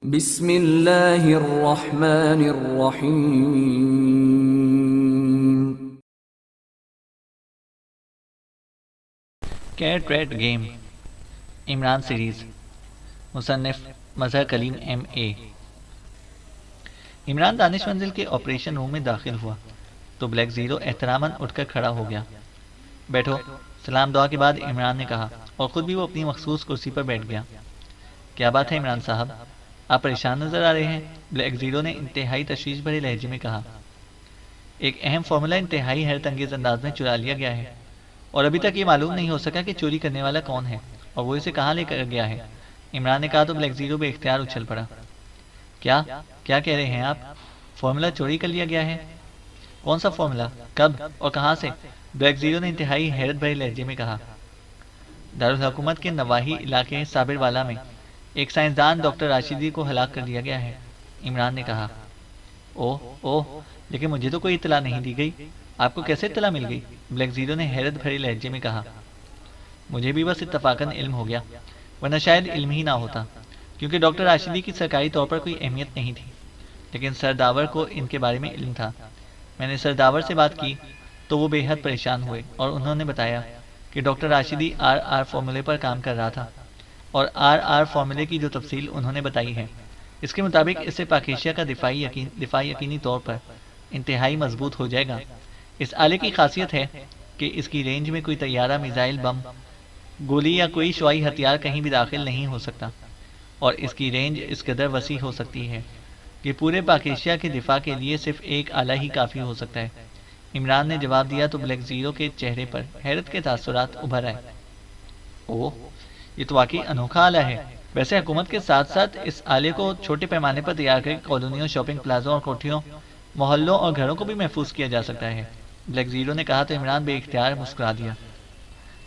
بسم اللہ الرحمن الرحیم۔ Cat rat game Imran series, مصنف مظہر کلیم ایم اے۔ عمران دانش منزل کے آپریشن روم میں داخل ہوا تو بلیک زیرو احتراماً اٹھ کر کھڑا ہو گیا۔ بیٹھو، سلام دعا کے بعد عمران نے کہا اور خود بھی وہ اپنی مخصوص کرسی پر بیٹھ گیا۔ کیا بات ہے عمران صاحب، آپ پریشان نظر آ رہے ہیں؟ بلیک زیرو نے انتہائی تشویش بھرے لہجے میں کہا۔ ایک اہم فارمولہ انتہائی حیرت انگیز انداز میں چرا لیا گیا ہے اور ابھی تک یہ معلوم نہیں ہو سکا کہ چوری کرنے والا کون ہے اور وہ اسے کہاں لے کر گیا ہے، عمران نے کہا تو بلیک زیرو بے اختیار اچھل پڑا۔ کیا کیا کہہ رہے ہیں آپ؟ فارمولہ چوری کر لیا گیا ہے؟ کون سا فارمولہ، کب اور کہاں سے؟ بلیک زیرو نے انتہائی حیرت بھرے لہجے میں کہا۔ دارالحکومت کے نواحی علاقے صابر والا میں ایک سائنسدان ڈاکٹر راشدی کو ہلاک کر دیا گیا ہے، عمران نے کہا۔ اوہ، لیکن مجھے تو کوئی اطلاع نہیں دی گئی، آپ کو کیسے اطلاع مل گئی؟ بلیک زیرو نے حیرت بھرے لہجے میں کہا۔ مجھے بھی بس اتفاقاً علم ہو گیا، ورنہ شاید علم ہی نہ ہوتا، کیونکہ ڈاکٹر راشدی کی سرکاری طور پر کوئی اہمیت نہیں تھی، لیکن سرداور کو ان کے بارے میں علم تھا۔ میں نے سرداور سے بات کی تو وہ بے حد پریشان ہوئے اور انہوں نے بتایا کہ ڈاکٹر راشدی آر آر فارمولے پر کام کر رہا تھا، اور آر آر فارمولے کی جو تفصیل انہوں نے بتائی ہے، اس کے مطابق اس سے پاک ایشیا کا دفاع یقینی طور پر انتہائی مضبوط ہو جائے گا۔ اس آلے کی خاصیت ہے کہ اس کی رینج میں کوئی طیارہ، میزائل، بم، گولی یا کوئی شعاعی ہتھیار کہیں بھی داخل نہیں ہو سکتا، اور اس کی رینج اس قدر وسیع ہو سکتی ہے کہ پورے پاک ایشیا کے دفاع کے لیے صرف ایک آلہ ہی کافی ہو سکتا ہے، عمران نے جواب دیا تو بلیک زیرو کے چہرے پر حیرت کے تاثرات ابھر آئے۔ اوہ، یہ تو واقعی انوکھا آلہ ہے۔ ویسے حکومت کے ساتھ ساتھ اس آلے کو چھوٹے پیمانے پر تیار کر کے کالونیوں، شاپنگ پلازوں اور کوٹھیوں، محلوں اور گھروں کو بھی محفوظ کیا جا سکتا ہے، بلیک زیرو نے کہا تو عمران بے اختیار مسکرا دیا۔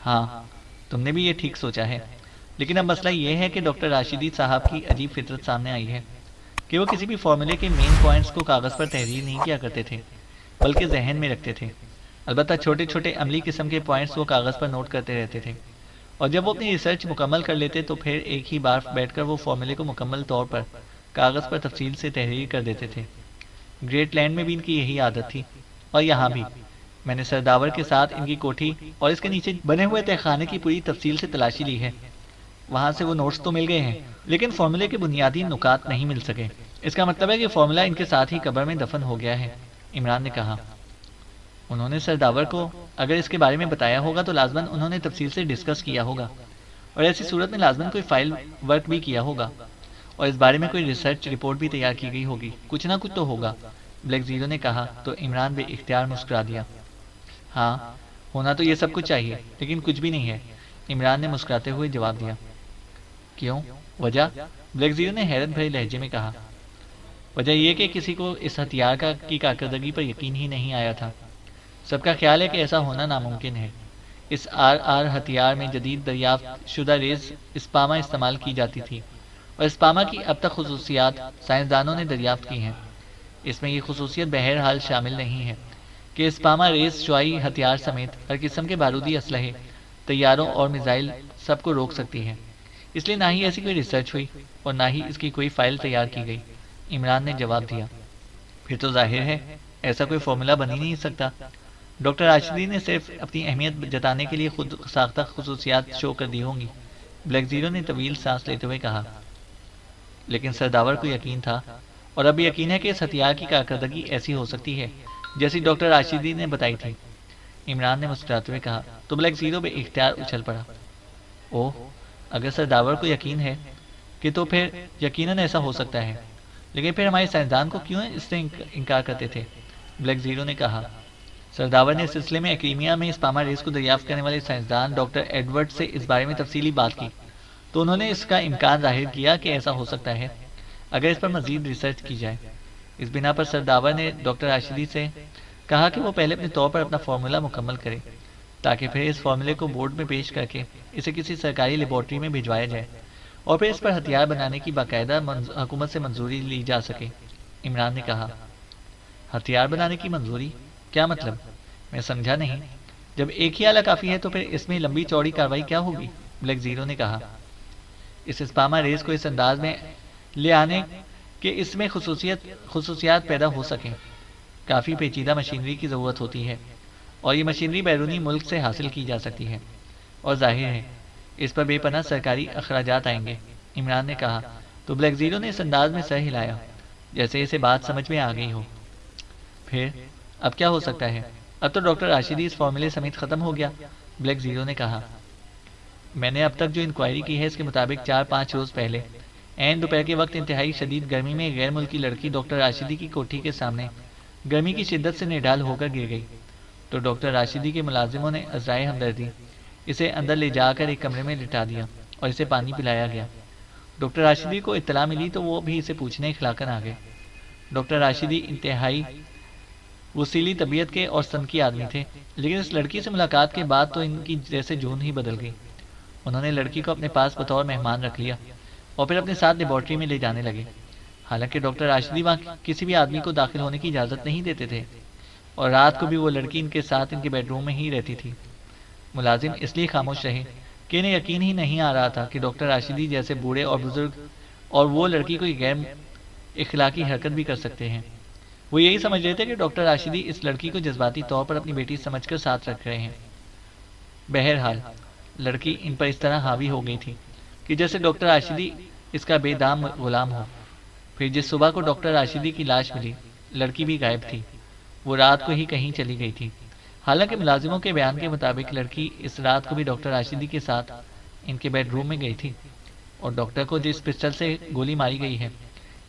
ہاں، تم نے بھی یہ ٹھیک سوچا ہے، لیکن اب مسئلہ یہ ہے کہ ڈاکٹر راشدی صاحب کی عجیب فطرت سامنے آئی ہے کہ وہ کسی بھی فارمولے کے مین پوائنٹس کو کاغذ پر تحریر نہیں کیا کرتے تھے، بلکہ ذہن میں رکھتے تھے۔ البتہ چھوٹے چھوٹے عملی قسم کے پوائنٹس وہ کاغذ پر نوٹ کرتے رہتے تھے، اور جب وہ اپنی ریسرچ مکمل کر لیتے تو پھر ایک ہی بار بیٹھ کر وہ فارمولے کو مکمل طور پر کاغذ پر تفصیل سے تحریر کر دیتے تھے۔ گریٹ لینڈ میں بھی ان کی یہی عادت تھی، اور یہاں بھی۔ میں نے سرداور کے ساتھ ان کی کوٹھی اور اس کے نیچے بنے ہوئے تہہ خانے کی پوری تفصیل سے تلاشی لی ہے، وہاں سے وہ نوٹس تو مل گئے ہیں، لیکن فارمولے کے بنیادی نکات نہیں مل سکے۔ اس کا مطلب ہے کہ فارمولہ ان کے ساتھ ہی قبر میں دفن ہو گیا ہے، عمران نے کہا۔ انہوں نے سرداور کو اگر اس کے بارے میں بتایا ہوگا تو لازماً انہوں نے تفصیل سے ڈسکس کیا ہوگا، اور ایسی صورت میں لازماً کوئی فائل ورک بھی کیا ہوگا، اور اس بارے میں کوئی ریسرچ رپورٹ بھی تیار کی گئی ہوگی، کچھ نہ کچھ تو ہوگا، بلیک زیرو نے کہا تو عمران بے اختیار مسکرا دیا۔ ہاں، ہونا تو یہ سب کچھ چاہیے، لیکن کچھ بھی نہیں ہے، عمران نے مسکراتے ہوئے جواب دیا۔ کیوں؟ وجہ؟ بلیک زیرو نے حیرت بھرے لہجے میں کہا۔ وجہ یہ کہ کسی کو اس ہتھیار کی کارکردگی پر یقین ہی نہیں آیا تھا۔ سب کا خیال ہے کہ ایسا ہونا ناممکن ہے۔ اس آر آر ہتھیار میں جدید دریافت شدہ ریز اسپاما استعمال کی جاتی تھی، اور اسپاما کی اب تک خصوصیات سائنسدانوں نے دریافت کی ہیں۔ اس میں یہ خصوصیت بہرحال شامل نہیں ہے کہ اسپاما ریز شعاعی ہتھیار سمیت ہر قسم کے بارودی اسلحے، طیاروں اور میزائل سب کو روک سکتی ہے، اس لیے نہ ہی ایسی کوئی ریسرچ ہوئی اور نہ ہی اس کی کوئی فائل تیار کی گئی، عمران نے جواب دیا۔ پھر تو ظاہر ہے ایسا کوئی فارمولہ بن ہی نہیں سکتا۔ ڈاکٹر راشدی نے صرف اپنی اہمیت جتانے کے لیے خود ساختہ خصوصیات شو کر دی ہوں گی، بلیک زیرو نے طویل سانس لیتے ہوئے کہا۔ لیکن سرداور کو یقین تھا، اور اب یقین ہے کہ اس ہتھیار کی کارکردگی ایسی ہو سکتی ہے جیسی ڈاکٹر راشدی نے بتائی تھی، عمران نے مسکراتے ہوئے کہا تو بلیک زیرو بے اختیار اچھل پڑا۔ اوہ، اگر سرداور کو یقین ہے کہ تو پھر یقیناً ایسا ہو سکتا ہے، لیکن پھر ہمارے سائنسدان کو کیوں اس سے انکار کرتے تھے، بلیک زیرو نے کہا۔ سرداور نے اس سلسلے میں ایکریمیا میں اسپاما ریز کو دریافت کرنے والے سائنسدان ڈاکٹر ایڈورڈ سے اس بارے میں تفصیلی بات کی تو انہوں نے اس کا امکان ظاہر کیا کہ ایسا ہو سکتا ہے اگر اس پر مزید ریسرچ کی جائے۔ اس بنا پر سرداور نے ڈاکٹر راشدی سے کہا کہ وہ پہلے اپنے طور پر اپنا فارمولہ مکمل کرے، تاکہ پھر اس فارمولے کو بورڈ میں پیش کر کے اسے کسی سرکاری لیبارٹری میں بھجوایا جائے، اور پھر اس پر ہتھیار بنانے کی باقاعدہ حکومت سے منظوری لی جا سکے، عمران نے کہا۔ ہتھیار بنانے کی منظوری؟ کیا مطلب؟ میں سمجھا نہیں۔ جب ایک ہی آلہ کافی ہے تو پھر اس میں لمبی چوڑی کارروائی کیا ہوگی، بلیک زیرو نے کہا۔ اس اسپاما ریز کو اس انداز میں لے آنے کہ اس میں خصوصیات پیدا ہو سکیں۔ کافی پیچیدہ مشینری کی ضرورت ہوتی ہے اور یہ مشینری بیرونی ملک سے حاصل کی جا سکتی ہے، اور ظاہر ہے اس پر بے پناہ سرکاری اخراجات آئیں گے۔ عمران نے کہا تو بلیک زیرو نے اس انداز میں سر ہلایا جیسے اسے بات سمجھ میں آ گئی ہو۔ پھر اب کیا ہو سکتا ہے؟ اب تو ڈاکٹر راشدی اس فارمولے سمیت ختم ہو گیا، بلیک زیرو نے کہا۔ میں نے اب تک جو انکوائری کی ہے اس کے مطابق 4-5 روز پہلے عین دوپہر کے وقت انتہائی شدید گرمی میں غیر ملکی لڑکی ڈاکٹر راشدی کی کوٹھی کے سامنے گرمی کی شدت سے نڈال ہو کر گر گئی، تو ڈاکٹر راشدی کے ملازموں نے عذرائے ہمدردی اسے اندر لے جا کر ایک کمرے میں لٹا دیا اور اسے پانی پلایا گیا۔ ڈاکٹر راشدی کو اطلاع ملی تو وہ بھی اسے پوچھنے کھلا کر آ گئے۔ ڈاکٹر راشدی انتہائی وسیلی طبیعت کے اور سنکی آدمی تھے، لیکن اس لڑکی سے ملاقات کے بعد تو ان کی جیسے جون ہی بدل گئی۔ انہوں نے لڑکی کو اپنے پاس بطور مہمان رکھ لیا اور پھر اپنے ساتھ لیبارٹری میں لے جانے لگے۔ حالانکہ ڈاکٹر راشدی وہاں کسی بھی آدمی کو داخل ہونے کی اجازت نہیں دیتے تھے، اور رات کو بھی وہ لڑکی ان کے ساتھ ان کے بیڈ روم میں ہی رہتی تھی۔ ملازم اس لیے خاموش رہے کہ انہیں یقین ہی نہیں آ رہا تھا کہ ڈاکٹر راشدی جیسے بوڑھے اور بزرگ اور وہ لڑکی کوئی غیر اخلاقی حرکت بھی کر سکتے ہیں۔ وہ یہی سمجھ رہے تھے کہ ڈاکٹر راشدی اس لڑکی کو جذباتی طور پر اپنی بیٹی سمجھ کر ساتھ رکھ رہے ہیں۔ بہرحال لڑکی ان پر اس طرح حاوی ہو گئی تھی کہ جیسے ڈاکٹر راشدی اس کا بے دام غلام ہو۔ پھر جس صبح کو ڈاکٹر راشدی کی لاش ملی، لڑکی بھی غائب تھی، وہ رات کو ہی کہیں چلی گئی تھی۔ حالانکہ ملازموں کے بیان کے مطابق لڑکی اس رات کو بھی ڈاکٹر راشدی کے ساتھ ان کے بیڈ روم میں گئی تھی، اور ڈاکٹر کو جس پسٹل سے گولی ماری گئی ہے،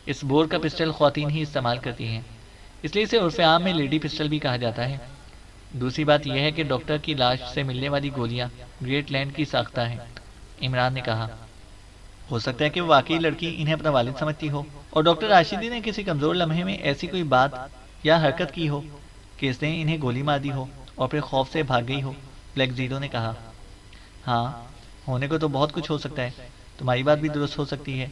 اس بور کا پسٹل خواتین ہی استعمال کرتی ہیں، اس لیے اسے عرف عام میں لیڈی پسٹل بھی کہا جاتا ہے۔ دوسری بات یہ ہے کہ ڈاکٹر کی لاش سے ملنے والی گولیاں گریٹ لینڈ کی ساختہ ہیں، عمران نے کہا۔ ہو سکتا ہے کہ وہ واقعی لڑکی انہیں اپنا والد سمجھتی ہو، اور ڈاکٹر راشدی نے کسی کمزور لمحے میں ایسی کوئی بات یا حرکت کی ہو کہ اس نے انہیں گولی مار دی ہو اور پھر خوف سے بھاگ گئی ہو، بلیک زیرو نے کہا۔ ہاں، ہونے کو تو بہت کچھ ہو سکتا ہے، تمہاری بات بھی درست ہو سکتی ہے،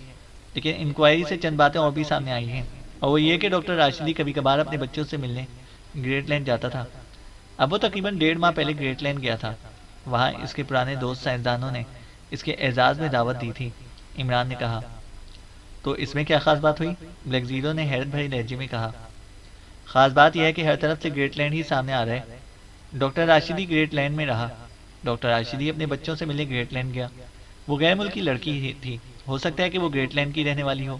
لیکن انکوائری سے چند باتیں اور بھی سامنے آئی ہیں، اور وہ یہ کہ ڈاکٹر راشدی کبھی کبھار اپنے بچوں سے ملنے گریٹ لینڈ جاتا تھا۔ اب وہ تقریباً 1.5 ماہ پہلے گریٹ لینڈ گیا تھا، وہاں اس کے پرانے دوست سائنسدانوں نے اس کے اعزاز میں دعوت دی تھی، عمران نے کہا۔ تو اس میں کیا خاص بات ہوئی؟ بلیک زیرو نے حیرت بھری لہجے میں کہا۔ خاص بات یہ ہے کہ ہر طرف سے گریٹ لینڈ ہی سامنے آ رہا ہے۔ ڈاکٹر راشدی گریٹ لینڈ میں رہا، ڈاکٹر راشدی اپنے بچوں سے ملنے گریٹ لینڈ گیا۔ وہ غیر ملکی لڑکی تھی، ہو سکتا ہے کہ وہ گریٹ لینڈ کی رہنے والی ہو۔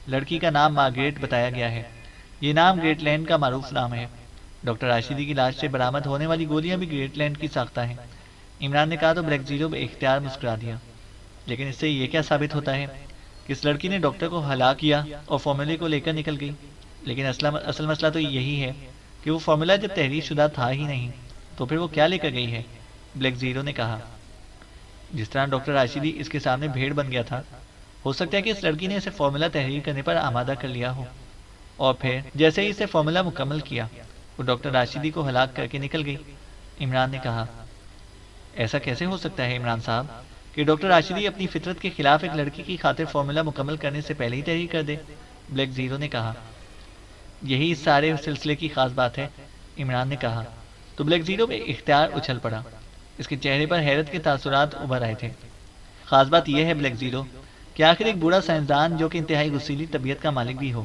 لڑکی کا نام مارگریٹ بتایا گیا ہے، یہ نام گریٹ لینڈ کا معروف نام ہے۔ ڈاکٹر راشدی کی لاش سے برآمد ہونے والی گولیاں بھی گریٹ لینڈ کی ساختہ ہیں، عمران نے کہا تو بلیک زیرو بے اختیار مسکرا دیا۔ لیکن اس سے یہ کیا ثابت ہوتا ہے کہ اس لڑکی نے ڈاکٹر کو ہلاک کیا اور فارمولے کو لے کر نکل گئی؟ لیکن اصل مسئلہ تو یہی ہے کہ وہ فارمولہ جب تحریر شدہ تھا ہی نہیں تو پھر وہ کیا لے کر گئی ہے، بلیک زیرو نے کہا۔ جس طرح ڈاکٹر راشدی اس کے سامنے بھیڑ بن گیا تھا، ہو سکتا ہے کہ اس لڑکی نے اسے فارمولہ تحریر کرنے پر آمادہ کر لیا ہو، اور پھر جیسے ہی اسے فارمولہ مکمل کیا وہ ڈاکٹر راشدی کو ہلاک کر کے نکل گئی، عمران نے کہا۔ ایسا کیسے ہو سکتا ہے عمران صاحب کہ ڈاکٹر راشدی اپنی فطرت کے خلاف ایک لڑکی کی خاطر فارمولہ مکمل کرنے سے پہلے ہی تحریر کر دے، بلیک زیرو نے کہا۔ یہی اس سارے سلسلے کی خاص بات ہے، عمران نے کہا۔ تو بلیک زیرو بے اختیار اچھل پڑا، اس کے چہرے پر حیرت کے تاثرات ابھر آئے تھے۔ خاص بات یہ ہے بلیک زیرو کہ آخر ایک بوڑھا سائنسدان جو کہ انتہائی غصیلی طبیعت کا مالک بھی ہو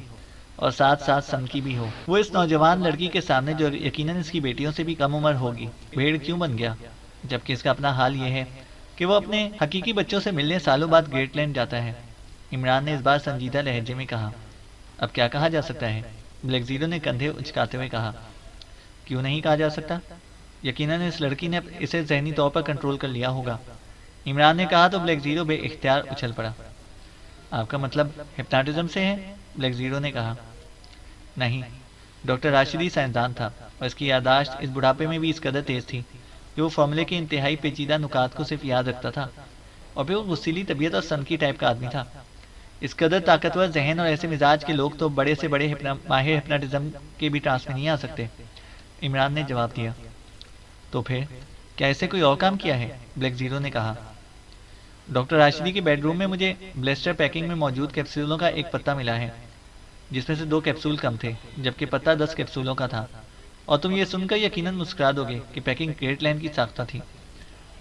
اور ساتھ ساتھ سنکی بھی ہو، وہ اس نوجوان لڑکی کے سامنے جو یقیناً اس کی بیٹیوں سے بھی کم عمر ہوگی بھیڑ کیوں بن گیا، جبکہ اس کا اپنا حال یہ ہے کہ وہ اپنے حقیقی بچوں سے ملنے سالوں بعد گریٹ لینڈ جاتا ہے، عمران نے اس بار سنجیدہ لہجے میں کہا۔ اب کیا کہا جا سکتا ہے، بلیک زیرو نے کندھے اچکاتے ہوئے کہا۔ کیوں نہیں کہا جا سکتا؟ یقیناً اس لڑکی نے اسے ذہنی طور پر کنٹرول کر لیا ہوگا، عمران نے کہا تو بلیک زیرو بے اختیار اچھل پڑا۔ آپ کا مطلب ہپناٹزم سے ہے، بلیک زیرو نے کہا۔ نہیں، ڈاکٹر راشدی سائنسدان تھا اور اس کی یادداشت اس بڑھاپے میں بھی اس قدر تیز تھی کہ وہ فارمولے کے انتہائی پیچیدہ نکات کو صرف یاد رکھتا تھا، اور پھر وہ غصیلی طبیعت اور سنکی ٹائپ کا آدمی تھا۔ اس قدر طاقتور ذہن اور ایسے مزاج کے لوگ تو بڑے سے بڑے ماہر ہپناٹزم کے بھی ٹرانس میں نہیں آ سکتے، عمران نے جواب دیا۔ تو پھر کیا اسے کوئی اور کام کیا ہے، بلیک زیرو نے کہا۔ ڈاکٹر راشدی کے بیڈ روم میں مجھے بلیسٹر پیکنگ میں موجود کیپسولوں کا ایک پتہ ملا ہے، جس میں سے 2 کیپسول کم تھے، جبکہ پتہ 10 کیپسولوں کا تھا، اور تم یہ سن کر یقیناً مسکرا دو گے کہ پیکنگ گریٹ لینڈ کی ساختہ تھی۔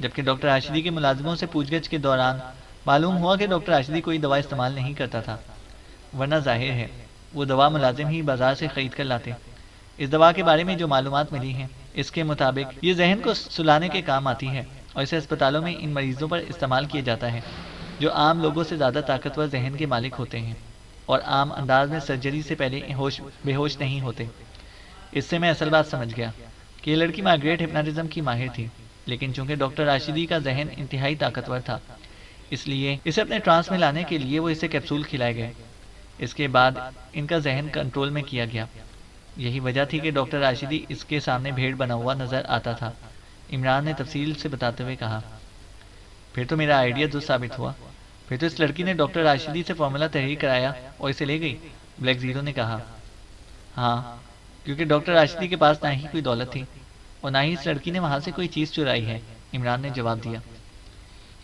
جبکہ ڈاکٹر راشدی کے ملازموں سے پوچھ گچھ کے دوران معلوم ہوا کہ ڈاکٹر راشدی کوئی دوا استعمال نہیں کرتا تھا، ورنہ ظاہر ہے وہ دوا ملازم ہی بازار سے خرید کر لاتے۔ اس دوا کے بارے میں جو معلومات ملی ہیں اس کے مطابق یہ ذہن کو سلانے کے کام آتی ہے اور اسے اسپتالوں میں ان مریضوں پر استعمال کیا جاتا ہے جو عام لوگوں سے زیادہ طاقتور ذہن کے مالک ہوتے ہیں اور عام انداز میں سرجری سے پہلے بے ہوش نہیں ہوتے۔ اس سے میں اصل بات سمجھ گیا کہ یہ لڑکی مارگریٹ ہپناٹزم کی ماہر تھی، لیکن چونکہ ڈاکٹر راشدی کا ذہن انتہائی طاقتور تھا اس لیے اسے اپنے ٹرانس میں لانے کے لیے وہ اسے کیپسول کھلائے گئے۔ اس کے بعد ان کا ذہن کنٹرول میں کیا گیا۔ یہی وجہ تھی کہ ڈاکٹر راشدی اس کے سامنے بھیڑ بنا ہوا نظر آتا تھا۔ عمران نے تفصیل سے بتاتے ہوئے کہا، پھر تو میرا آئیڈیا درست ثابت ہوا، پھر تو اس لڑکی نے ڈاکٹر راشدی سے فارمولا تحریر کرایا اور اسے لے گئی۔ بلیک زیرو نے کہا، ہاں، کیونکہ ڈاکٹر راشدی کے پاس نہ ہی کوئی دولت تھی اور نہ ہی اس لڑکی نے وہاں سے کوئی چیز چرائی ہے۔ عمران نے جواب دیا۔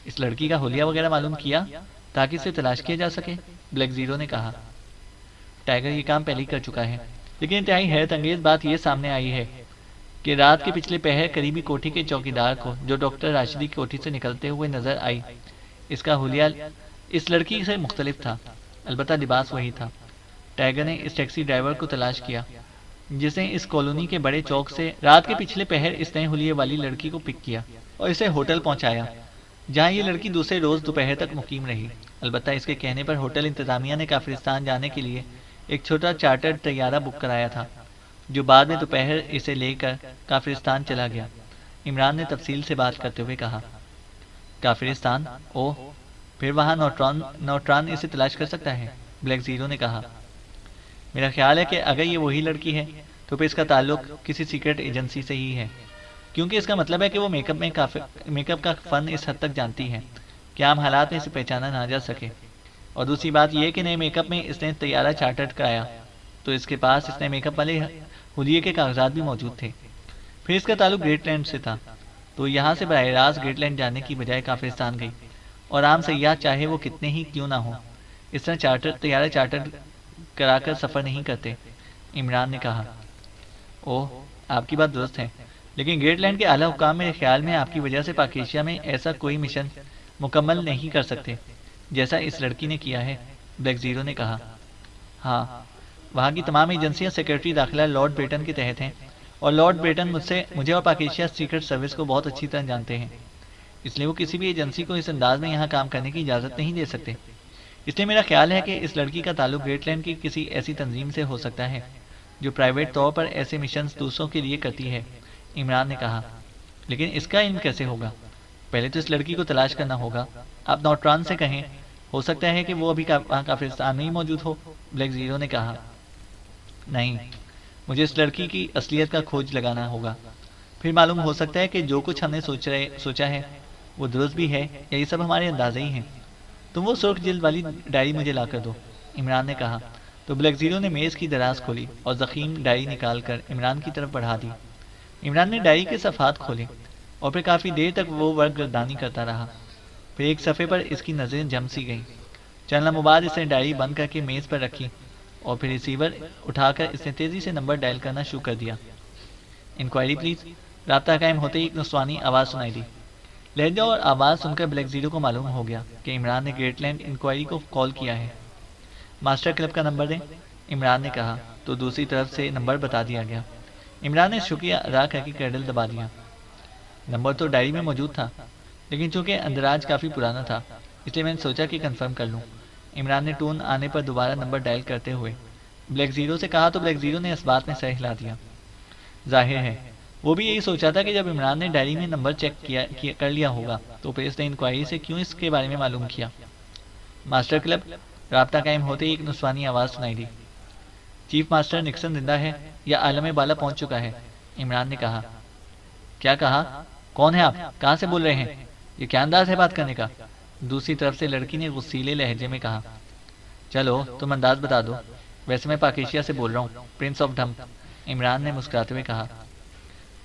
اس لڑکی کا حلیہ وغیرہ معلوم کیا تاکہ اسے تلاش کیا جا سکے؟ بلیک زیرو نے کہا، ٹائیگر یہ کام پہلے ہی کر چکا ہے، لیکن انتہائی حیرت انگیز بات یہ سامنے آئی ہے کہ رات کے پچھلے پہر قریبی کوٹھی کے چوکیدار کو جو ڈاکٹر راشدی کی کوٹھی سے نکلتے ہوئے نظر آئی، اس کا حلیہ اس لڑکی سے مختلف تھا، البتہ لباس وہی تھا۔ ٹائیگر نے اس ٹیکسی ڈرائیور کو تلاش کیا جس نے اس کالونی کے بڑے چوک سے رات کے پچھلے پہر اس نئے حلیے والی لڑکی کو پک کیا اور اسے ہوٹل پہنچایا جہاں یہ لڑکی دوسرے روز دوپہر تک مقیم رہی۔ البتہ اس کے کہنے پر ہوٹل انتظامیہ نے کافرستان جانے کے لیے ایک چھوٹا چارٹرڈ طیارہ بک کرایا تھا جو بعد میں دوپہر اسے لے کر کافرستان چلا گیا۔ عمران نے تفصیل سے بات کرتے ہوئے کہا، کافرستان؟ اوہ، پھر وہاں نوٹران اسے تلاش کر سکتا ہے؟ بلیک زیرو نے کہا، میرا خیال ہے کہ اگر یہ وہی لڑکی ہے تو پھر اس کا تعلق کسی سیکرٹ ایجنسی سے ہی ہے، کیونکہ اس کا مطلب ہے کہ وہ میک اپ کا فن اس حد تک جانتی ہے کہ عام حالات میں اسے پہچانا نہ جا سکے۔ اور دوسری بات یہ کہ نئے میک اپ میں اس نے طیارہ چارٹرڈ کرایا تو اس کے پاس اس نئے میک اپ والے حلیے کے کاغذات بھی موجود تھے۔ پھر اس کا تعلق گریٹ لینڈ سے تھا تو یہاں سے براہ راست گریٹ لینڈ جانے کی بجائے کافرستان گئی، اور عام سیاح چاہے وہ کتنے ہی کیوں نہ ہوں اس طرح طیارہ چارٹرڈ کرا کر سفر نہیں کرتے۔ عمران نے کہا، اوہ، آپ کی بات درست ہے، لیکن گریٹ لینڈ کے اعلیٰ حکام میرے خیال میں آپ کی وجہ سے پاک ایشیا میں ایسا کوئی مشن مکمل نہیں کر سکتے جیسا اس لڑکی نے کیا ہے۔ بلیک زیرو نے کہا، ہاں، وہاں کی تمام ایجنسیاں سیکرٹری داخلہ لارڈ بریٹن کے تحت ہیں، اور لارڈ بریٹن مجھے اور پاک ایشیا سیکرٹ سروس کو بہت اچھی طرح جانتے ہیں، اس لیے وہ کسی بھی ایجنسی کو اس انداز میں یہاں کام کرنے کی اجازت نہیں دے سکتے۔ اس لیے میرا خیال ہے کہ اس لڑکی کا تعلق گریٹ لینڈ کی کسی ایسی تنظیم سے ہو سکتا ہے جو پرائیویٹ طور پر ایسے مشنز دوسروں کے لیے کرتی ہے۔ عمران نے کہا، لیکن اس کا علم کیسے ہوگا؟ پہلے تو اس لڑکی کو تلاش کرنا ہوگا۔ آپ نوٹران سے کہیں، ہو سکتا ہے کہ وہ ابھی وہاں کافرستان میں ہی موجود ہو۔ بلیک زیرو نے کہا، نہیں، مجھے اس لڑکی کی اصلیت کا کھوج لگانا ہوگا، پھر معلوم ہو سکتا ہے کہ جو کچھ ہم نے سوچا ہے وہ درست بھی ہے یا یہ سب ہمارے اندازے ہی ہیں۔ تم وہ سرخ جلد والی ڈائری مجھے لا کر دو، عمران نے کہا تو بلیک زیرو نے میز کی دراز کھولی اور ضخیم ڈائری نکال کر عمران کی طرف بڑھا دی۔ عمران نے ڈائری کے صفحات کھولے اور پھر کافی دیر تک وہ ورق گردانی کرتا رہا۔ پھر ایک صفحے پر اس کی نظریں جم سی گئیں۔ چند لمحوں بعد اس نے ڈائری بند کر کے میز پر رکھی اور پھر ریسیور اٹھا کر اس نے تیزی سے نمبر ڈائل کرنا شروع کر دیا۔ Enquiry please. رابطہ قائم ہوتے ہی ایک نسوانی آواز سنائی دی۔ لہجہ اور آواز سن کر بلیک زیرو کو معلوم ہو گیا کہ عمران نے گریٹ لینڈ انکوائری کو کال کیا ہے۔ ماسٹر کلب کا نمبر دیں، عمران نے کہا تو دوسری طرف سے نمبر بتا دیا گیا۔ عمران نے شکریہ ادا کر کے کیڈل دبا دیا۔ نمبر تو ڈائری میں موجود تھا، لیکن چونکہ اندراج کافی پرانا تھا اس لیے میں نے سوچا کہ کنفرم کر لوں۔ عمران نے ٹون آنے پر دوبارہ نمبر ڈائل کرتے ہوئے بلیک زیرو سے کہا تو بلیک زیرو نے اس بات میں سر ہلا دیا۔ ظاہر ہے وہ بھی یہی سوچا تھا کہ جب عمران نے ڈائری میں نمبر چیک کر لیا ہوگا تو پھر اس نے انکوائری سے کیوں اس کے بارے میں معلوم کیا۔ Master club. رابطہ قائم ہوتے ہی ایک نسوانی آواز سنائی دی۔ چیف ماسٹر نکسن زندہ ہے یا عالم بالا پہنچ چکا ہے؟ عمران نے کہا۔ کیا کہا؟ کون ہے آپ؟ کہاں سے بول رہے ہیں؟ یہ کیا انداز ہے بات کرنے کا؟ دوسری طرف سے لڑکی نے غصیلے لہجے میں کہا۔ چلو تم انداز بتا دو، ویسے میں پاک ایشیا سے بول رہا ہوں، پرنس آف ڈھم۔ عمران نے مسکراتے ہوئے کہا۔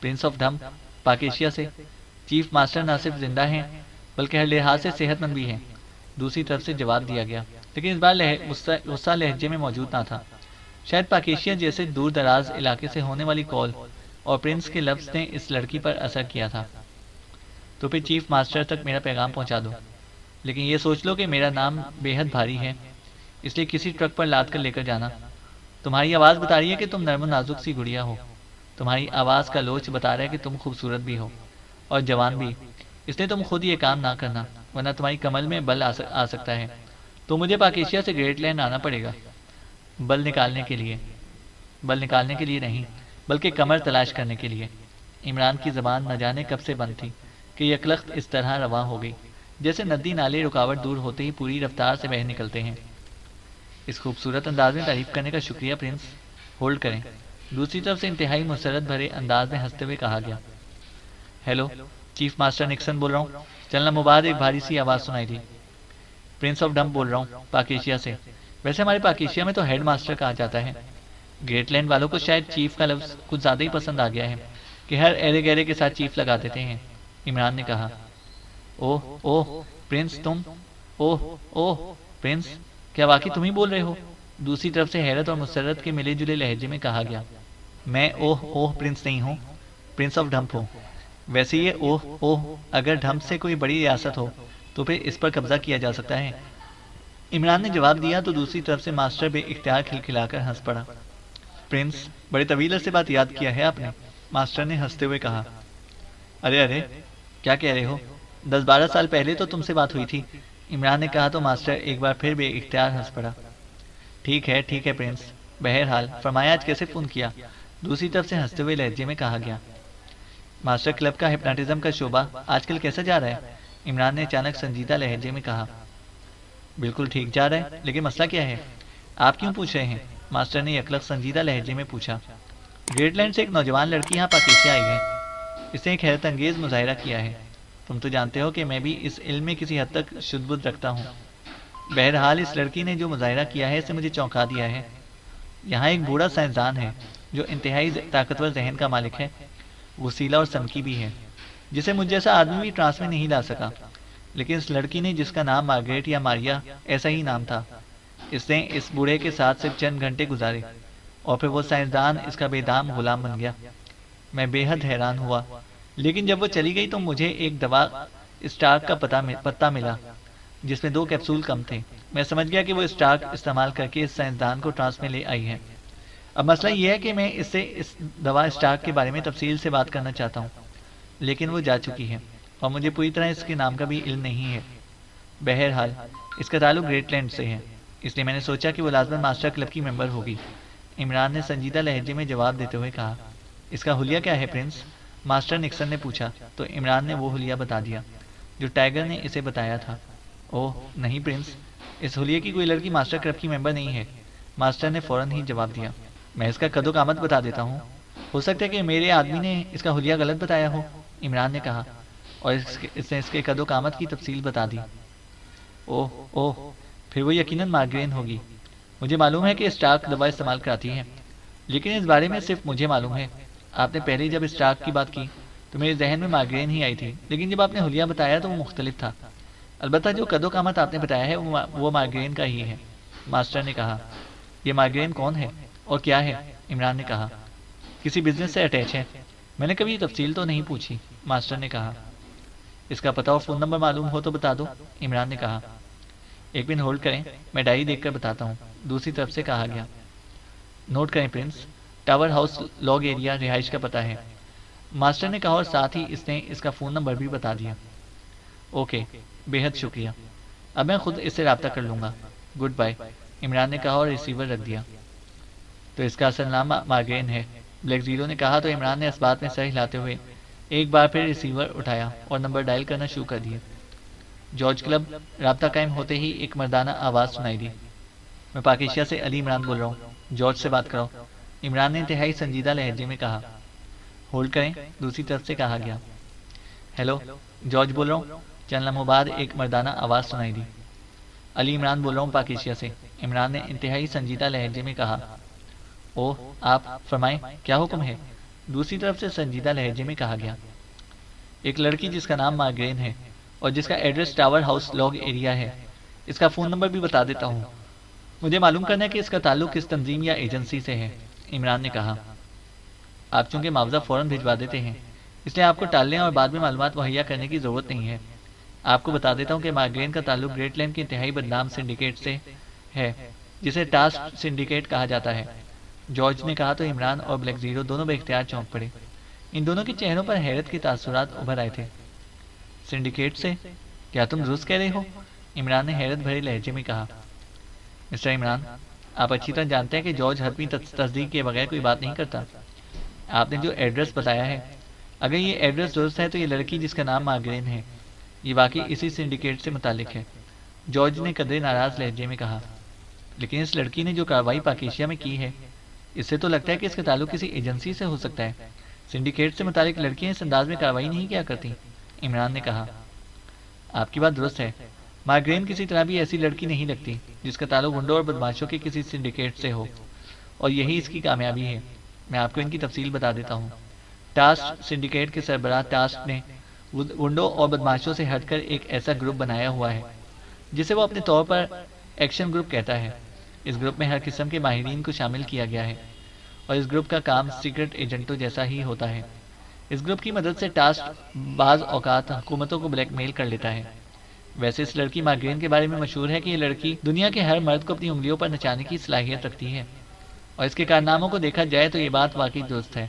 پرنس آف ڈھم؟ پاک ایشیا سے؟ چیف ماسٹر نہ صرف زندہ ہیں بلکہ ہر لحاظ سے صحت مند بھی ہیں، دوسری طرف سے جواب دیا گیا، لیکن اس بار غصہ لہجے میں موجود نہ تھا۔ شاید پاک ایشیا جیسے دور دراز علاقے سے ہونے والی کال اور پرنس کے لفظ نے اس لڑکی پر اثر کیا تھا۔ تو پھر چیف ماسٹر تک میرا پیغام پہنچا دو، لیکن یہ سوچ لو کہ میرا نام بے حد بھاری ہے۔ اس لیے کسی ٹرک پر لاد کر لے کر جانا۔ تمہاری آواز بتا رہی ہے کہ تم نرم و نازک سی گڑیا ہو۔ تمہاری آواز کا لوچ بتا رہا ہے کہ تم خوبصورت بھی ہو اور جوان بھی، اس لیے تم خود یہ کام نہ کرنا، ورنہ تمہاری کمر میں بل آ سکتا ہے۔ تو مجھے پاکیشیا سے گریٹ لینڈ آنا پڑے گا، بل نکالنے کے لیے نہیں، بلکہ کمر تلاش کرنے کے لیے۔ عمران کی زبان نہ جانے کب سے بند تھی کہ یکلخت اس طرح رواں ہو گئی جیسے ندی نالے رکاوٹ دور ہوتے ہی پوری رفتار سے بہہ نکلتے ہیں۔ اس خوبصورت انداز میں تعریف کرنے کا شکریہ پرنس، ہولڈ کریں۔ دوسری طرف سے انتہائی مسرت بھرے انداز میں ہنستے ہوئے کہا گیا۔ ہیلو، چیف ماسٹر نکسن بول رہا ہوں۔ چلنا مبارک، ایک بھاری سی آواز سنائی دی۔ پرنس آف ڈمپ بول رہا ہوں، پاکیشیا سے۔ ویسے ہمارے پاکیشیا میں تو ہیڈ ماسٹر کہا جاتا ہے۔ گریٹ لینڈ والوں کو شاید چیف کا لفظ کچھ زیادہ ہی پسند آ گیا ہے کہ ہر ایرے گہرے کے ساتھ چیف لگا دیتے ہیں، عمران نے کہا۔ اوہ اوہ پرنس تم، اوہ اوہ پرنس، کیا واقعی تم ہی بول رہے ہو؟ دوسری طرف سے حیرت اور مسرت کے ملے جلے لہجے میں کہا گیا۔ میں اوہ اوہ پرنس نہیں ہوں، پرنس آف ڈمپ ہوں۔ ویسے یہ اوہ اوہ اگر ڈھمپ سے کوئی بڑی ریاست ہو تو پھر اس پر قبضہ کیا جا سکتا ہے۔ عمران نے جواب دیا تو دوسری طرف سے ماسٹر بے اختیار کھلکھلا کر ہنس پڑا۔ پرنس، بڑے طویل عرصے بعد یاد کیا ہے آپ نے، ماسٹر نے ہنستے ہوئے کہا۔ ارے کیا کہہ رہے ہو؟ 10-12 سال پہلے تو تم سے بات ہوئی تھی، عمران نے کہا تو ماسٹر ایک بار پھر بے اختیار ہنس پڑا۔ ٹھیک ہے پرنس، بہرحال فرمایا آج کیسے فون کیا؟ دوسری طرف سے ہنستے ہوئے لہجے میں کہا گیا۔ ماسٹر کلب کا ہپناٹزم کا شعبہ آج کل کیسا جا رہا ہے؟ عمران نے اچانک سنجیدہ لہجے میں کہا۔ بالکل ٹھیک جا رہا ہے، لیکن مسئلہ کیا ہے؟ آپ کیوں پوچھ رہے ہیں؟ ماسٹر نے یکلخت سنجیدہ لہجے میں پوچھا۔ گریٹ لینڈ سے ایک نوجوان لڑکی یہاں پاکیشیا آئی ہے، اس نے ایک حیرت انگیز مظاہرہ کیا ہے۔ تم تو جانتے ہو کہ میں بھی اس علم میں کسی حد تک شد بدھ رکھتا ہوں۔ بہرحال اس لڑکی نے جو مظاہرہ کیا ہے اسے مجھے چونکا دیا ہے۔ یہاں ایک بوڑھا سائنسدان ہے جو انتہائی طاقتور ذہن کا مالک ہے، وسیلہ اور سنکی بھی ہے، جسے مجھ جیسا آدمی بھی ٹرانس میں نہیں لا سکا۔ لیکن اس لڑکی نے، جس کا نام مارگریٹ یا ماریا ایسا ہی نام تھا، اس نے اس بوڑھے کے ساتھ صرف چند گھنٹے گزارے اور پھر وہ سائنسدان اس کا بے دام غلام بن گیا۔ میں بے حد حیران ہوا، لیکن جب وہ چلی گئی تو مجھے ایک دوا اسٹارک کا پتہ ملا جس میں 2 کیپسول کم تھے۔ میں سمجھ گیا کہ وہ اسٹارک استعمال کر کے اس سائنسدان کو ٹرانس میں لے آئی ہے۔ اب مسئلہ یہ ہے کہ میں اس سے اس دوا اسٹارک کے بارے میں تفصیل سے بات کرنا چاہتا ہوں، لیکن وہ جا چکی ہے اور مجھے پوری طرح اس کے نام کا بھی علم نہیں ہے۔ بہرحال اس کا تعلق گریٹ لینڈ سے ہے، اس لیے میں نے سوچا کہ وہ لازماً ماسٹر کلب کی ممبر ہوگی، عمران نے سنجیدہ لہجے میں جواب دیتے ہوئے کہا۔ اس کا حلیہ کیا ہے پرنس؟ ماسٹر نکسن نے پوچھا تو عمران نے وہ حلیہ بتا دیا جو ٹائیگر نے اسے بتایا تھا۔ اوہ نہیں پرنس، اس حلیے کی کوئی لڑکی ماسٹر کلب کی ممبر نہیں ہے، ماسٹر نے فوراً ہی جواب دیا۔ میں اس کا قد و قامت بتا دیتا ہوں، ہو سکتا ہے کہ میرے آدمی نے اس کا حلیہ غلط بتایا ہو، عمران نے کہا، اور اس نے اس کے قد و قامت کی تفصیل بتا دی۔ اوہ اوہ پھر وہ یقیناً مارگرین ہوگی۔ مجھے معلوم ہے کہ اسٹارک دوا استعمال کراتی ہے، لیکن اس بارے میں صرف مجھے معلوم ہے۔ آپ نے پہلے جب اسٹارک کی بات کی تو میرے ذہن میں مارگرین ہی آئی تھی، لیکن جب آپ نے حلیہ بتایا تو وہ مختلف تھا۔ البتہ جو قد و قامت آپ نے بتایا ہے وہ مارگرین کا ہی ہے، ماسٹر نے کہا۔ یہ مارگرین کون ہے اور کیا ہے؟ عمران نے کہا۔ کسی بزنس سے اٹیچ ہے، میں نے کبھی تفصیل تو نہیں پوچھی، ماسٹر نے کہا۔ اس کا پتہ اور فون نمبر معلوم ہو تو بتا دو، عمران نے کہا۔ ایک منٹ ہولڈ کریں، میں ڈائری دیکھ کر بتاتا ہوں، دوسری طرف سے کہا گیا۔ نوٹ کریں prince, tower house log area رہائش کا پتہ ہے، ماسٹر نے کہا، اور ساتھ ہی اس نے اس کا فون نمبر بھی بتا دیا۔ اوکے، بے حد شکریہ، اب میں خود اس سے رابطہ کر لوں گا، گڈ بائے، عمران نے کہا اور ریسیور رکھ دیا۔ تو اس کا اصل نام مارگرین ہے، بلیک زیرو نے کہا تو عمران نے اس بات میں سر ہلاتے ہوئے ایک بار پھر ریسیور اٹھایا اور نمبر ڈائل کرنا شروع کر دیا۔ جارج کلب، رابطہ قائم ہوتے ہی ایک مردانہ آواز سنائی دی۔ میں پاکیشیا سے علی عمران بول رہا ہوں، جارج سے بات کراؤ، عمران نے انتہائی سنجیدہ لہجے میں کہا۔ ہولڈ کریں، دوسری طرف سے کہا گیا۔ ہیلو، جارج بول رہا ہوں، چند لمحوں بعد ایک مردانہ آواز سنائی دی۔ علی عمران بول رہا ہوں پاکیشیا سے، عمران نے انتہائی سنجیدہ لہجے میں کہا۔ اوہ آپ فرمائیں، کیا حکم ہے؟ دوسری طرف سے سنجیدہ لہجے میں کہا گیا۔ ایک لڑکی جس کا نام مارگرین ہے اور جس کا address tower house log area ہے، اس کا فون نمبر بھی بتا دیتا ہوں، مجھے معلوم کرنا ہے کہ اس کا تعلق کس تنظیم یا ایجنسی سے ہے، عمران نے کہا۔ آپ چونکہ معاوضہ فوراً بھجوا دیتے ہیں، اس لیے آپ کو ٹالنے اور بعد میں معلومات مہیا کرنے کی ضرورت نہیں ہے۔ آپ کو بتا دیتا ہوں کہ مارگرین کا تعلق گریٹ لینڈ کے انتہائی بدنام سنڈیکیٹ سے ہے جسے ٹاسک سنڈیکیٹ کہا جاتا ہے، جارج نے کہا تو عمران اور بلیک زیرو دونوں بے اختیار چونک پڑے۔ ان دونوں کے چہروں پر حیرت کے تاثرات ابھر آئے تھے۔ سنڈیکیٹ سے؟ کیا تم درست کہہ رہے ہو؟ عمران نے حیرت بھرے لہجے میں کہا۔ مسٹر عمران، آپ اچھی طرح جانتے ہیں کہ جارج حتمی تصدیق کے بغیر کوئی بات نہیں کرتا۔ آپ نے جو ایڈریس بتایا ہے، اگر یہ ایڈریس درست ہے تو یہ لڑکی جس کا نام مارگرین ہے، یہ واقعی اسی سنڈیکیٹ سے متعلق ہے، جارج نے قدرے ناراض لہجے میں کہا۔ لیکن اس لڑکی نے جو کارروائی پاکیشیا میں کی ہے، اس سے تو لگتا ہے کہ اس کا تعلق کسی ایجنسی سے ہو سکتا ہے۔ سنڈیکیٹ سے متعلق لڑکیاں اس انداز میں کارروائی نہیں کیا کرتی، عمران نے کہا۔ آپ کی بات درست ہے، مارگرین کسی طرح بھی ایسی لڑکی نہیں لگتی جس کا تعلق گنڈوں اور بدماشوں کے کسی سنڈیکیٹ سے ہو، اور یہی اس کی کامیابی ہے۔ میں آپ کو ان کی تفصیل بتا دیتا ہوں۔ ٹاسک سنڈیکیٹ کے سربراہ ٹاسک نے گنڈوں اور بدماشوں سے ہٹ کر ایک ایسا گروپ بنایا ہوا ہے جسے وہ اپنے طور پر ایکشن گروپ کہتا ہے۔ اس گروپ میں ہر قسم کے ماہرین کو شامل کیا گیا ہے، اور اس گروپ کا کام سیکرٹ ایجنٹوں جیسا ہی ہوتا ہے۔ اس گروپ کی مدد سے ٹاسک بعض اوقات حکومتوں کو بلیک میل کر لیتا ہے۔ ویسے اس لڑکی مارگرین کے بارے میں مشہور ہے کہ یہ لڑکی دنیا کے ہر مرد کو اپنی انگلیوں پر نچانے کی صلاحیت رکھتی ہے، اور اس کے کارناموں کو دیکھا جائے تو یہ بات واقعی درست ہے،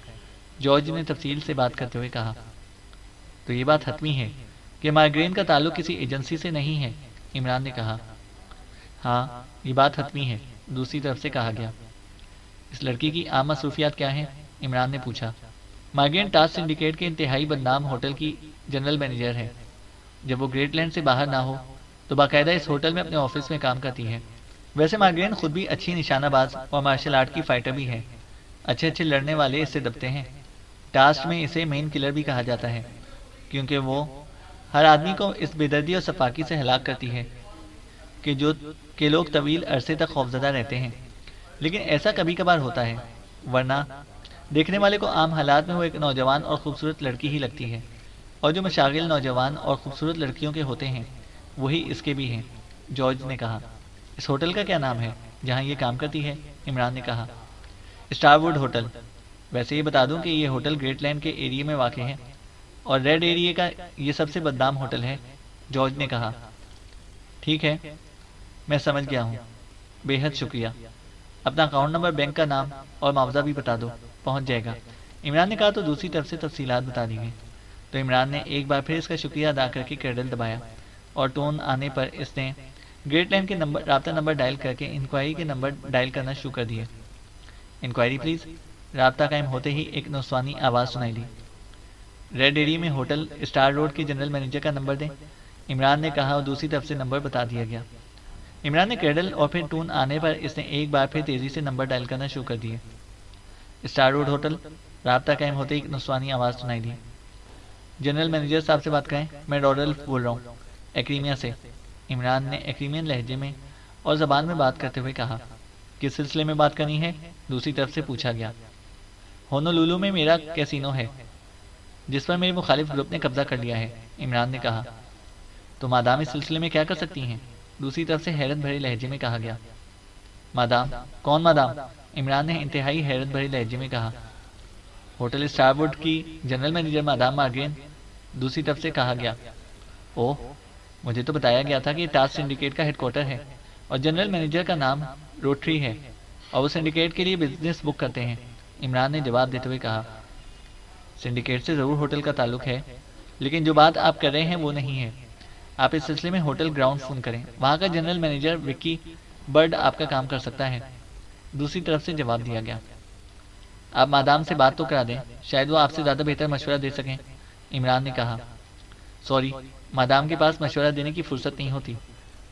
جارج نے تفصیل سے بات کرتے ہوئے کہا۔ تو یہ بات حتمی ہے کہ مارگرین کا تعلق کسی ایجنسی سے نہیں ہے، عمران نے کہا۔ ہاں، یہ بات حتمی ہے، دوسری طرف سے کہا گیا۔ اس لڑکی کی عام مصروفیات کیا ہیں؟ عمران نے پوچھا۔ مارگرین ٹاسک سنڈیکیٹ کے انتہائی بدنام ہوٹل کی جنرل مینیجر ہے۔ جب وہ گریٹ لینڈ سے باہر نہ ہو تو باقاعدہ اس ہوٹل میں اپنے آفس میں کام کرتی ہے۔ ویسے مارگرین خود بھی اچھی نشانہ باز اور مارشل آرٹ کی فائٹر بھی ہے، اچھے لڑنے والے اس سے دبتے ہیں۔ ٹاسک میں اسے مین کلر بھی کہا جاتا ہے، کیونکہ وہ ہر آدمی کو اس بے دردی اور صفاقی سے ہلاک کرتی ہے کہ لوگ طویل عرصے تک خوفزدہ رہتے ہیں۔ لیکن ایسا کبھی کبھار ہوتا ہے، ورنہ دیکھنے والے کو عام حالات میں وہ ایک نوجوان اور خوبصورت لڑکی ہی لگتی ہے، اور جو مشاغل نوجوان اور خوبصورت لڑکیوں کے ہوتے ہیں وہی اس کے بھی ہیں، جارج نے کہا۔ اس ہوٹل کا کیا نام ہے جہاں یہ کام کرتی ہے؟ عمران نے کہا۔ Star would hotel. ویسے یہ بتا دوں کہ یہ ہوٹل گریٹ لینڈ کے ایریے میں واقع ہے، اور ریڈ ایریے کا یہ سب سے بدنام ہوٹل ہے، جارج نے کہا۔ ٹھیک ہے، میں سمجھ گیا ہوں، بے حد شکریہ۔ اپنا اکاؤنٹ نمبر، بینک کا نام اور معاوضہ بھی بتا دو، پہنچ جائے گا، عمران نے کہا تو دوسری طرف سے تفصیلات بتا دی گئیں۔ تو عمران نے ایک بار پھر اس کا شکریہ ادا کر کے کیڈل دبایا، اور ٹون آنے پر اس نے گریٹ لینڈ کے رابطہ نمبر ڈائل کر کے انکوائری کے نمبر ڈائل کرنا شروع کر دیے۔ Enquiry please. رابطہ قائم ہوتے ہی ایک نسوانی آواز سنائی دی۔ ریڈ ایریے میں ہوٹل اسٹار روڈ کے جنرل مینیجر کا نمبر دیں، عمران نے کہا، اور دوسری طرف سے نمبر بتا دیا گیا۔ عمران نے کیڈل اور پھر ٹون آنے پر اس نے ایک بار پھر تیزی سے نمبر ڈائل کرنا شروع کر دیے۔ اسٹار روڈ ہوٹل، رابطہ قائم ہوتے ہی ایک نسوانی آواز سنائی دی۔ جنرل مینیجر صاحب سے بات کریں، میں رودولف بول رہا ہوں، ایکریمیا سے۔ عمران نے ایکریمین لہجے میں اور زبان میں بات کرتے ہوئے کہا۔ کس سلسلے میں بات کرنی ہے؟ دوسری طرف سے پوچھا گیا۔ ہونولولو میں میرا کیسینو ہے جس پر میرے مخالف گروپ نے قبضہ کر لیا ہے، عمران نے کہا۔ تو مادام اس سلسلے میں کیا کر سکتی ہیں؟ دوسری طرف سے حیرت بھرے لہجے میں کہا گیا۔ مادام؟ کون مادام؟ عمران نے انتہائی حیرت بھرے لہجے میں کہا۔ ہوٹل اسٹار ووڈ کی جنرل مینیجر مادام مارگرین، دوسری طرف سے کہا گیا۔ اوہ، مجھے تو بتایا گیا تھا کہ یہ ٹاسک سنڈیکیٹ کا ہیڈ کوارٹر ہے، اور جنرل مینیجر کا نام روٹری ہے، اور وہ سنڈیکیٹ کے لیے بزنس بک کرتے ہیں، عمران نے جواب دیتے ہوئے کہا۔ سنڈیکیٹ سے ضرور ہوٹل کا تعلق ہے، لیکن جو بات آپ کر رہے ہیں وہ نہیں ہے۔ آپ اس سلسلے میں ہوٹل گراؤنڈ فون کریں، وہاں کا جنرل مینیجر وکی برڈ آپ کا کام کر سکتا ہے، دوسری طرف سے جواب دیا گیا۔ آپ مادام سے بات تو کرا دیں، شاید وہ آپ سے زیادہ بہتر مشورہ دے سکیں، عمران نے کہا۔ سوری، مادام کے پاس مشورہ دینے کی فرصت نہیں ہوتی،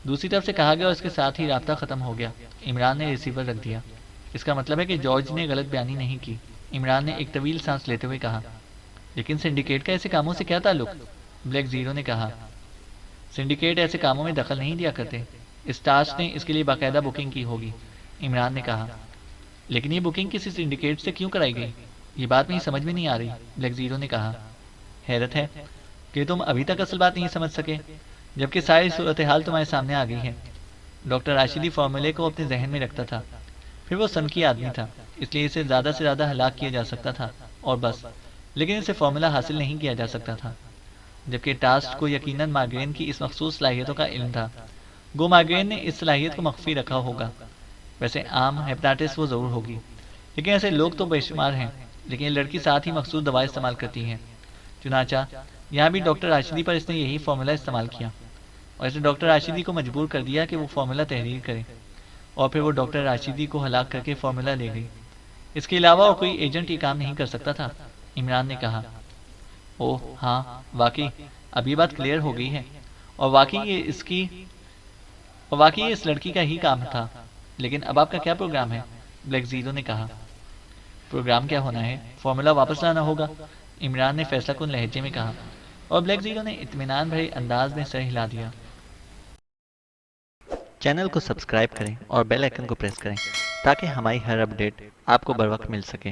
دوسری طرف سے کہا گیا، اور اس کے ساتھ ہی رابطہ ختم ہو گیا۔ عمران نے ریسیور رکھ دیا۔ اس کا مطلب ہے کہ جارج نے غلط بیانی نہیں کی، عمران نے ایک طویل سانس لیتے ہوئے کہا۔ لیکن سنڈیکیٹ کا ایسے کاموں سے کیا تعلق؟ بلیک زیرو نے کہا۔ سنڈیکیٹ ایسے کاموں میں دخل نہیں دیا کرتے، اس ٹاسک نے اس کے لیے باقاعدہ بکنگ کی ہوگی، عمران نے کہا۔ لیکن یہ بکنگ کسی سنڈیکیٹ سے کیوں کرائی گئی؟ یہ بات مجھے سمجھ میں نہیں آ رہی، بلیک زیرو نے کہا۔ حیرت ہے کہ تم ابھی تک اصل بات نہیں سمجھ سکے، جبکہ ساری صورتحال تمہارے سامنے آ گئی ہے۔ ڈاکٹر راشدی فارمولے کو اپنے ذہن میں رکھتا تھا، پھر وہ سنکی آدمی تھا، اس لیے اسے زیادہ سے زیادہ ہلاک کیا جا سکتا تھا، اور بس، لیکن اسے فارمولہ حاصل نہیں کیا جا سکتا تھا۔ جبکہ ٹاسک کو یقیناً مارگرین کی اس مخصوص صلاحیتوں کا علم تھا، گو مائگرین نے اس صلاحیت کو مخفی رکھا ہوگا. ویسے عام ہیپاٹائٹس وہ ضرور ہوگی، لیکن ایسے لوگ تو بے شمار ہیں. لیکن یہ لڑکی ساتھ ہی مخصوص دوائیں استعمال کرتی ہیں. چنانچہ یہاں بھی ڈاکٹر راشدی پر اس نے یہی فارمولہ استعمال کیا، اور اس نے ڈاکٹر راشدی کو مجبور کر دیا کہ وہ فارمولہ تحریر کرے، اور پھر وہ ڈاکٹر راشدی کو ہلاک کر کے فارمولہ لے گئی. اس کے علاوہ اور کوئی ایجنٹ یہ کام نہیں کر سکتا تھا. عمران نے کہا، اوہ ہاں، واقعی اب یہ بات کلیئر ہو گئی ہے، اور واقعی یہ اس لڑکی کا ہی کام تھا. لیکن اب آپ کا کیا پروگرام ہے؟ بلیک زیرو نے کہا. پروگرام کیا ہونا ہے؟ فارمولہ واپس لانا ہوگا، عمران نے فیصلہ کن لہجے میں کہا، اور بلیک زیرو نے اطمینان بھرے انداز میں سر ہلا دیا. چینل کو سبسکرائب کریں اور بیل آئیکن کو پریس کریں تاکہ ہماری ہر اپڈیٹ آپ کو بر وقت مل سکے.